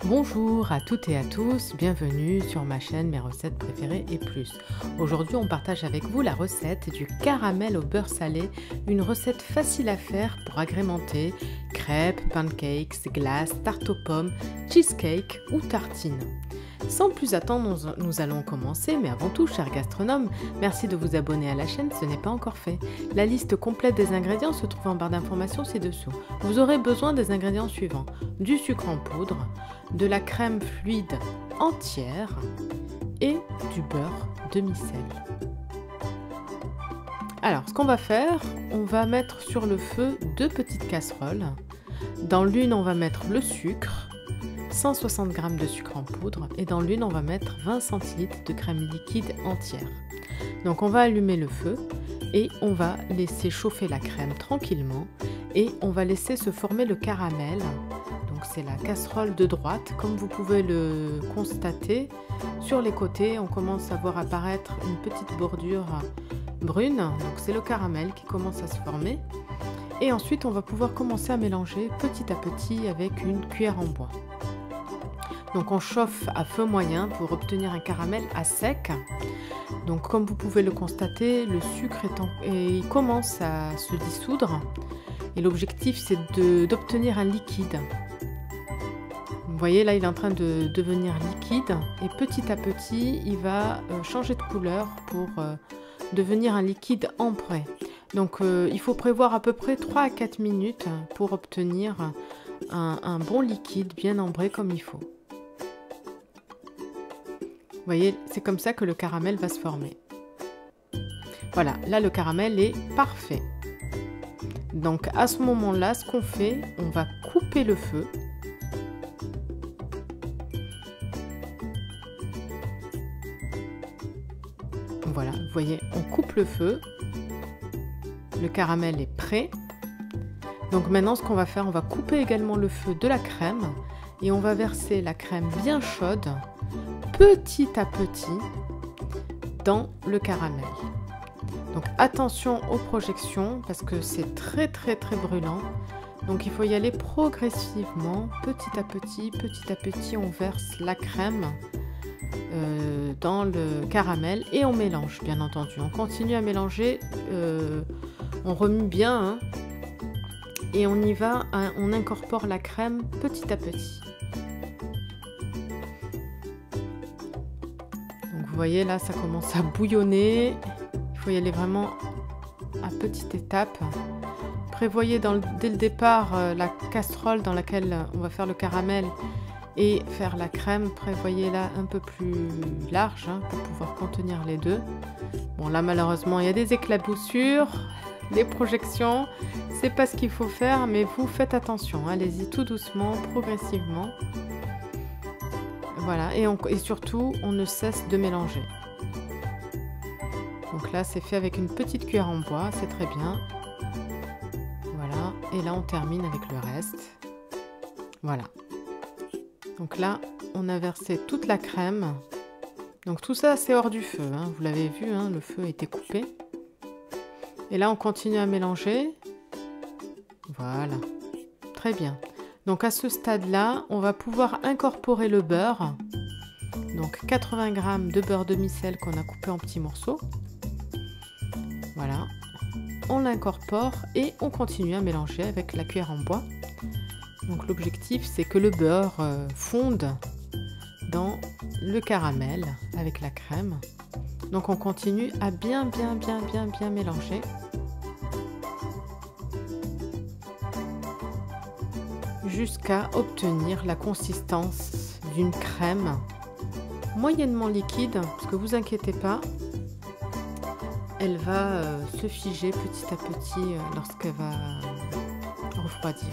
Bonjour à toutes et à tous, bienvenue sur ma chaîne Mes recettes préférées et plus. Aujourd'hui on partage avec vous la recette du caramel au beurre salé, une recette facile à faire pour agrémenter crêpes, pancakes, glaces, tarte aux pommes, cheesecake ou tartines. Sans plus attendre, nous allons commencer, mais avant tout, chers gastronomes, merci de vous abonner à la chaîne, ce n'est pas encore fait. La liste complète des ingrédients se trouve en barre d'informations ci-dessous. Vous aurez besoin des ingrédients suivants: du sucre en poudre, de la crème fluide entière et du beurre demi-sel. Alors, ce qu'on va faire, on va mettre sur le feu 2 petites casseroles. Dans l'une, on va mettre le sucre, 160 g de sucre en poudre, et dans l'une on va mettre 20 centilitres de crème liquide entière. Donc on va allumer le feu et on va laisser chauffer la crème tranquillement et on va laisser se former le caramel. Donc c'est la casserole de droite, comme vous pouvez le constater. Sur les côtés on commence à voir apparaître une petite bordure brune, donc c'est le caramel qui commence à se former. Et ensuite on va pouvoir commencer à mélanger petit à petit avec une cuillère en bois. Donc on chauffe à feu moyen pour obtenir un caramel à sec. Donc comme vous pouvez le constater, le sucre il commence à se dissoudre. Et l'objectif c'est d'obtenir un liquide. Vous voyez là il est en train de devenir liquide. Et petit à petit il va changer de couleur pour devenir un liquide ambré. Donc il faut prévoir à peu près 3 à 4 minutes pour obtenir un bon liquide bien ambré comme il faut. Vous voyez, c'est comme ça que le caramel va se former. Voilà, là le caramel est parfait. Donc à ce moment-là, ce qu'on fait, on va couper le feu. Voilà, vous voyez, on coupe le feu. Le caramel est prêt. Donc maintenant, ce qu'on va faire, on va couper également le feu de la crème et on va verser la crème bien chaude petit à petit dans le caramel. Donc attention aux projections parce que c'est très brûlant. Donc il faut y aller progressivement, petit à petit on verse la crème dans le caramel et on mélange bien entendu. On continue à mélanger, on remue bien hein, et on y va, on incorpore la crème petit à petit. Vous voyez là ça commence à bouillonner, il faut y aller vraiment à petite étape. Prévoyez dès le départ la casserole dans laquelle on va faire le caramel et faire la crème, prévoyez-la un peu plus large hein, pour pouvoir contenir les deux. Bon là malheureusement il y a des éclaboussures, les projections, c'est pas ce qu'il faut faire mais vous faites attention, allez-y tout doucement, progressivement. Voilà, et surtout, on ne cesse de mélanger. Donc là, c'est fait avec une petite cuillère en bois, c'est très bien. Voilà, et là, on termine avec le reste. Voilà. Donc là, on a versé toute la crème. Donc tout ça, c'est hors du feu, hein. Vous l'avez vu, hein, le feu a été coupé. Et là, on continue à mélanger. Voilà, très bien. Donc à ce stade-là, on va pouvoir incorporer le beurre. Donc 80 g de beurre demi-sel qu'on a coupé en petits morceaux. Voilà. On l'incorpore et on continue à mélanger avec la cuillère en bois. Donc l'objectif, c'est que le beurre fonde dans le caramel avec la crème. Donc on continue à bien mélanger. Jusqu'à obtenir la consistance d'une crème moyennement liquide, parce que vous inquiétez pas, elle va se figer petit à petit lorsqu'elle va refroidir.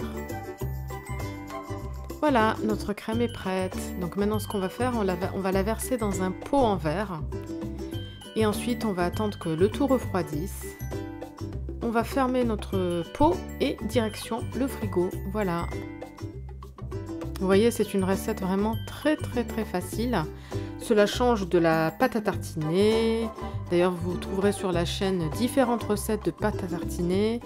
Voilà, notre crème est prête. Donc maintenant ce qu'on va faire, on va la verser dans un pot en verre et ensuite on va attendre que le tout refroidisse. On va fermer notre pot et direction le frigo. Voilà. Vous voyez, c'est une recette vraiment très facile. Cela change de la pâte à tartiner. D'ailleurs, vous trouverez sur la chaîne différentes recettes de pâte à tartiner,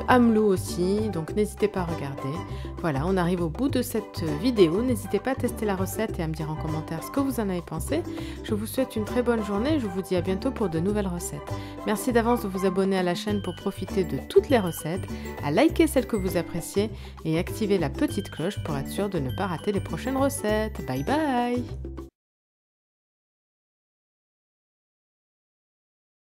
Amelou aussi, donc n'hésitez pas à regarder. Voilà, on arrive au bout de cette vidéo. N'hésitez pas à tester la recette et à me dire en commentaire ce que vous en avez pensé. Je vous souhaite une très bonne journée et je vous dis à bientôt pour de nouvelles recettes. Merci d'avance de vous abonner à la chaîne pour profiter de toutes les recettes, à liker celles que vous appréciez et activer la petite cloche pour être sûr de ne pas rater les prochaines recettes. Bye bye!